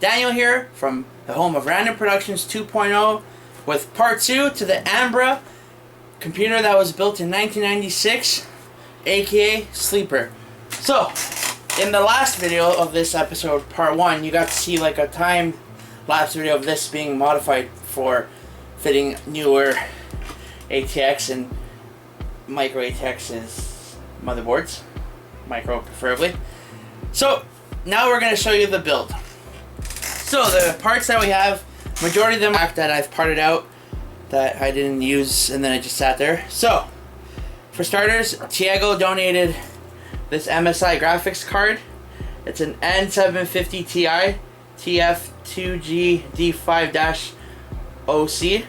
Daniel here from the home of Random Productions 2.0 with part 2 to the Ambra computer that was built in 1996, aka Sleeper. So, in the last video of this episode, part 1, you got to see like a time-lapse video of this being modified for fitting newer ATX and micro ATX's motherboards, micro preferably. So now we're going to show you the build. So the parts that we have, majority of them that I've parted out that I didn't use and then it just sat there. So for starters, Tiago donated this MSI graphics card. It's an N750 Ti TF2G D5-OC.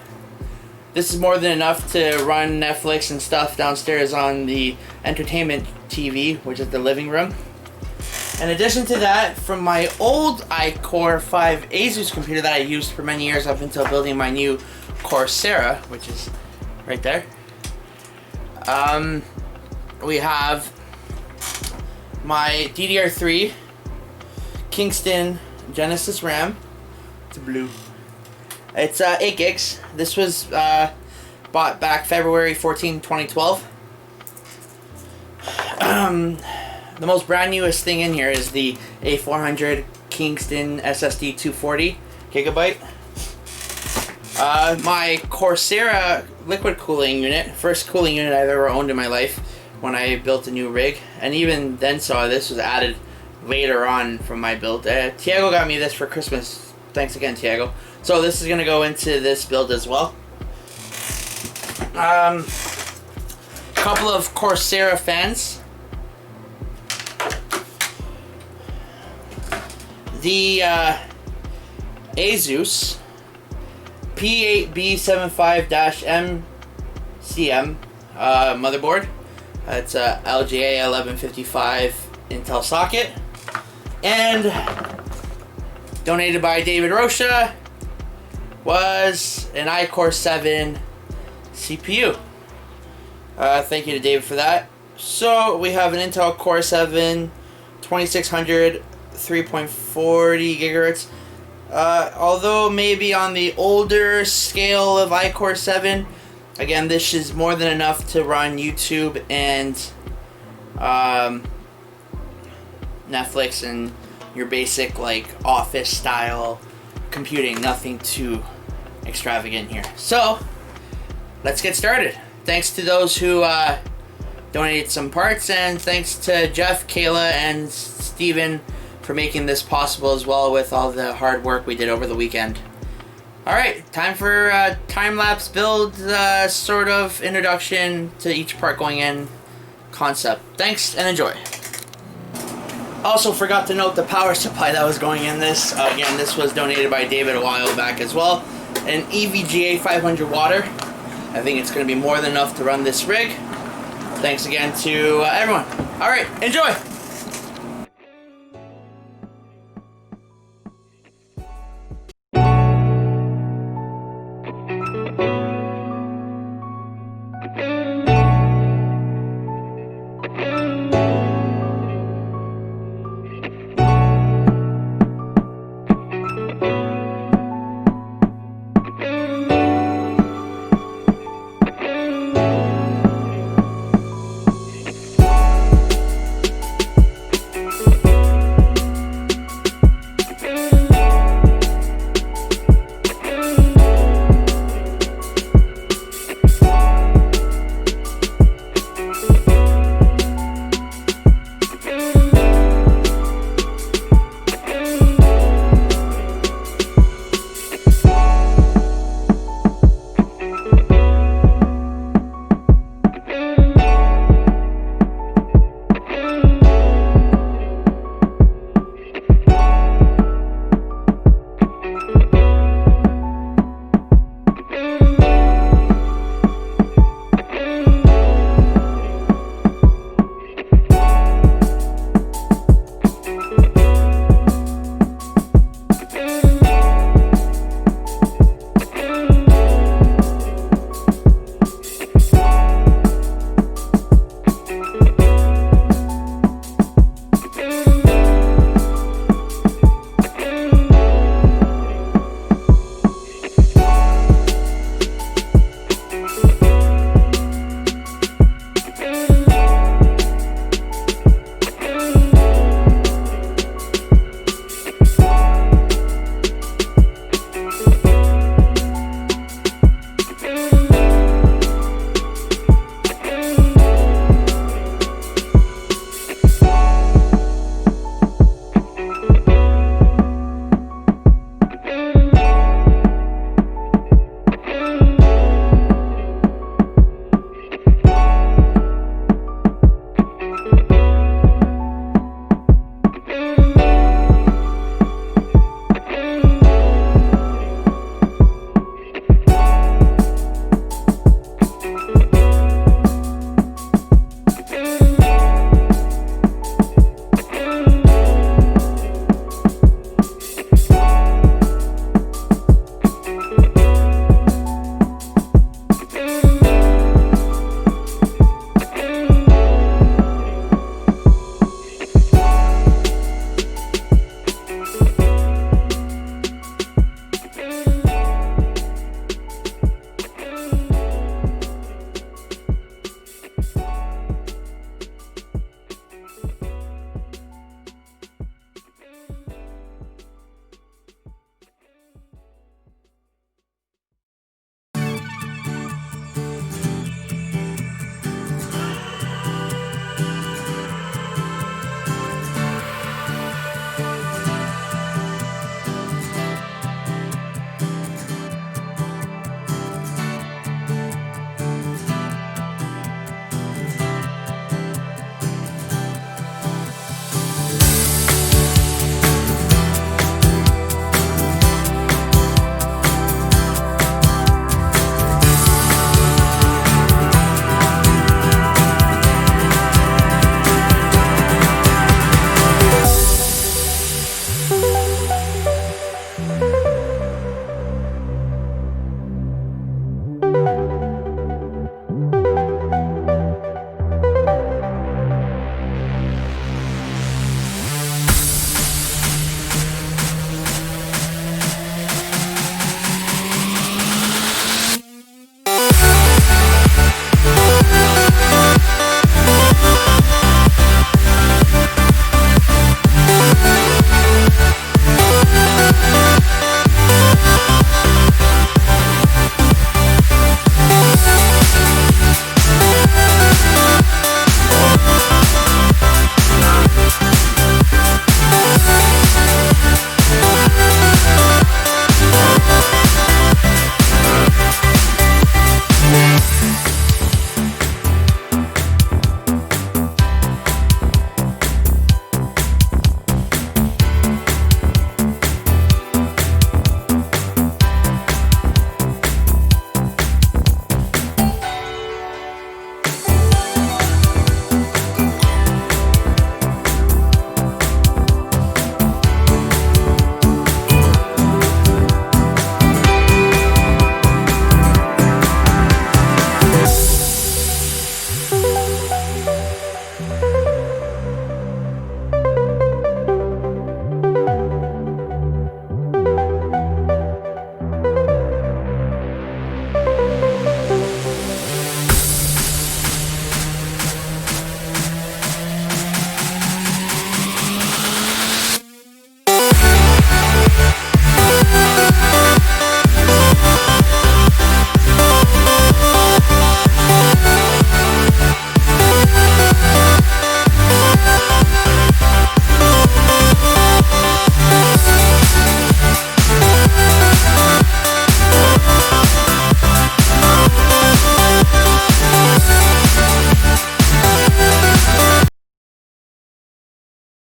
This is more than enough to run Netflix and stuff downstairs on the entertainment TV, which is the living room. In addition to that, from my old iCore 5 Asus computer that I used for many years up until building my new Coursera, which is right there, we have my DDR3 Kingston Genesis RAM. It's blue. It's 8 gigs. This was bought back February 14, 2012. The most brand newest thing in here is the A400 Kingston SSD 240 gigabyte. My Coursera liquid cooling unit, first cooling unit I've ever owned in my life when I built a new rig, and even then saw this was added later on from my build. Tiago got me this for Christmas. Thanks again, Tiago. So this is going to go into this build as well. Couple of Coursera fans. The Asus P8B75-MCM motherboard. It's a LGA 1155 Intel socket. And donated by David Rocha was an iCore 7 CPU. Thank you to David for that. So we have an Intel Core 7 2600 3.40 gigahertz. Although maybe on the older scale of iCore 7, again, this is more than enough to run YouTube and Netflix and your basic like office style computing. Nothing too extravagant here. So let's get started. Thanks to those who donated some parts, and thanks to Jeff, Kayla, and Steven for making this possible as well with all the hard work we did over the weekend. Alright, time for a time-lapse build sort of introduction to each part going in concept. Thanks and enjoy. Also forgot to note the power supply that was going in this. Again, this was donated by David a while back as well. An EVGA 500 water. I think it's going to be more than enough to run this rig. Thanks again to everyone. Alright, enjoy!